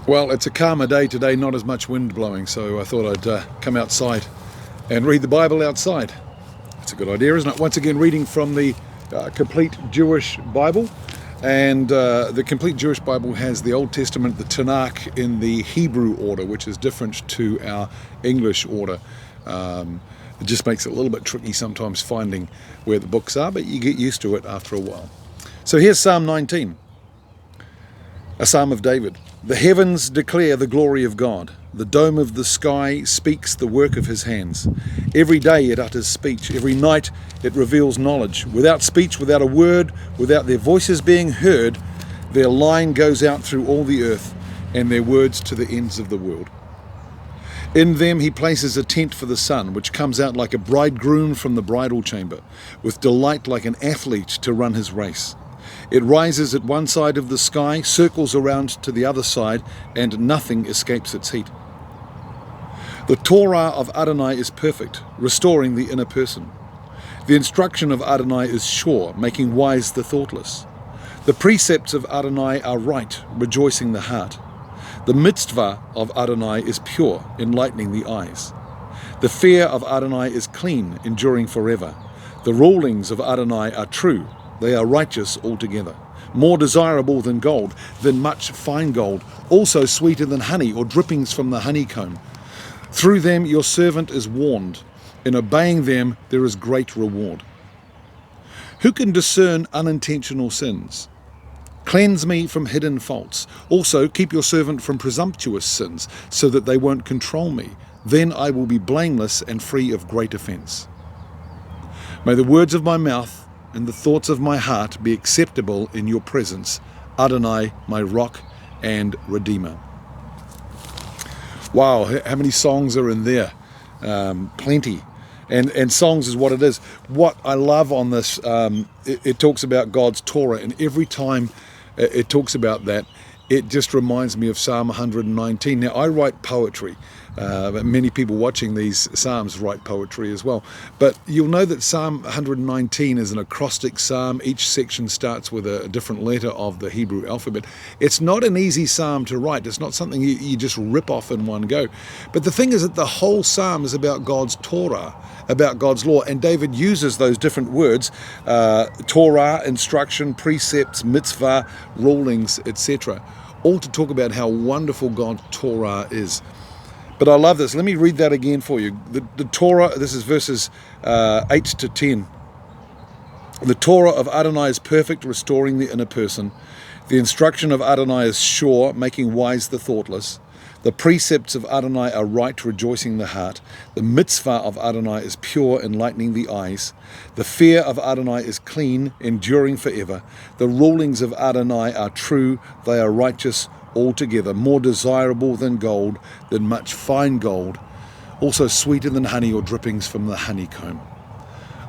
Well, it's a calmer day today, not as much wind blowing, so I thought I'd come outside and read the Bible outside. It's a good idea, isn't it? Once again, reading from the Complete Jewish Bible. And the Complete Jewish Bible has the Old Testament, the Tanakh, in the Hebrew order, which is different to our English order. It just makes it a little bit tricky sometimes finding where the books are, but you get used to it after a while. So here's Psalm 19, a Psalm of David. The heavens declare the glory of God. The dome of the sky speaks the work of his hands. Every day it utters speech. Every night it reveals knowledge. Without speech, without a word, without their voices being heard, their line goes out through all the earth, and their words to the ends of the world. In them he places a tent for the sun, which comes out like a bridegroom from the bridal chamber, with delight like an athlete to run his race. It rises at one side of the sky, circles around to the other side, and nothing escapes its heat. The Torah of Adonai is perfect, restoring the inner person. The instruction of Adonai is sure, making wise the thoughtless. The precepts of Adonai are right, rejoicing the heart. The mitzvah of Adonai is pure, enlightening the eyes. The fear of Adonai is clean, enduring forever. The rulings of Adonai are true. They are righteous altogether, more desirable than gold, than much fine gold, also sweeter than honey or drippings from the honeycomb. Through them your servant is warned. In obeying them there is great reward. Who can discern unintentional sins? Cleanse me from hidden faults. Also keep your servant from presumptuous sins, so that they won't control me. Then I will be blameless and free of great offense. May the words of my mouth and the thoughts of my heart be acceptable in your presence, Adonai, my rock and redeemer. Wow, how many songs are in there? Plenty. And songs is what it is. What I love on this, it talks about God's Torah, and every time it talks about that, it just reminds me of Psalm 119. Now, I write poetry. But many people watching these psalms write poetry as well. But you'll know that Psalm 119 is an acrostic psalm. Each section starts with a different letter of the Hebrew alphabet. It's not an easy psalm to write. It's not something you just rip off in one go. But the thing is that the whole psalm is about God's Torah, about God's law. And David uses those different words, Torah, instruction, precepts, mitzvah, rulings, etc., all to talk about how wonderful God's Torah is. But I love this. Let me read that again for you. The Torah, this is verses 8 to 10. The Torah of Adonai is perfect, restoring the inner person. The instruction of Adonai is sure, making wise the thoughtless. The precepts of Adonai are right, rejoicing the heart. The mitzvah of Adonai is pure, enlightening the eyes. The fear of Adonai is clean, enduring forever. The rulings of Adonai are true, they are righteous altogether, more desirable than gold, than much fine gold, also sweeter than honey or drippings from the honeycomb.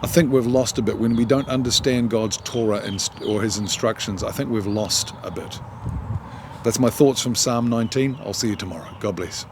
I think we've lost a bit when we don't understand God's Torah or his instructions. I think we've lost a bit. That's my thoughts from Psalm 19. I'll see you tomorrow. God bless.